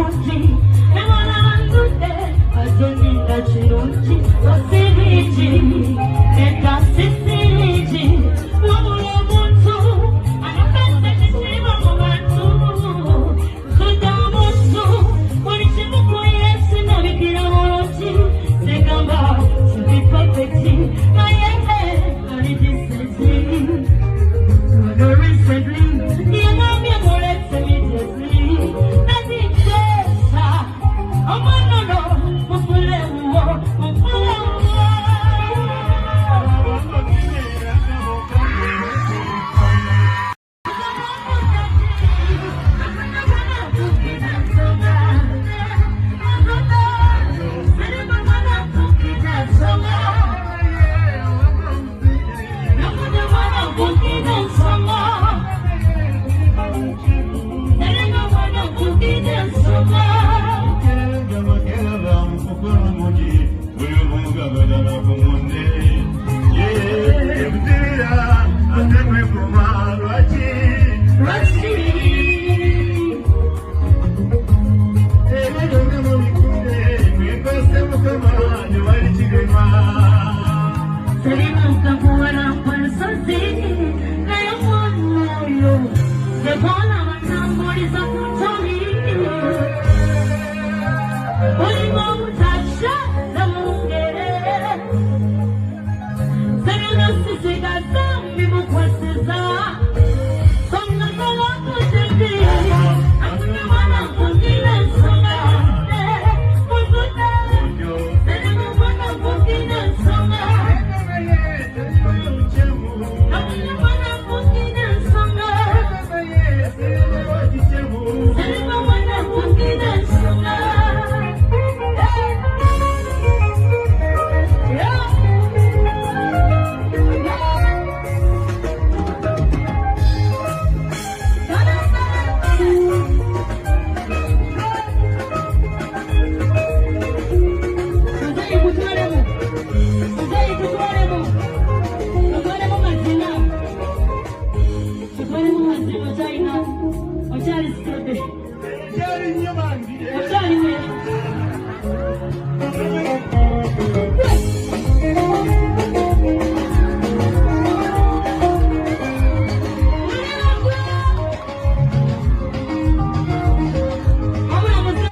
kirungi nabona bandude azoninda kirungi osibiki neka sisiriki wabula muntu anapesa kisiba mu bantu kuda muntu buli kimu ku Yesu nabikira bulungi segamba sindi perfect naye ali disenti recently yangambye muletse immediately nazitesa omwana mufulewo China, or Charles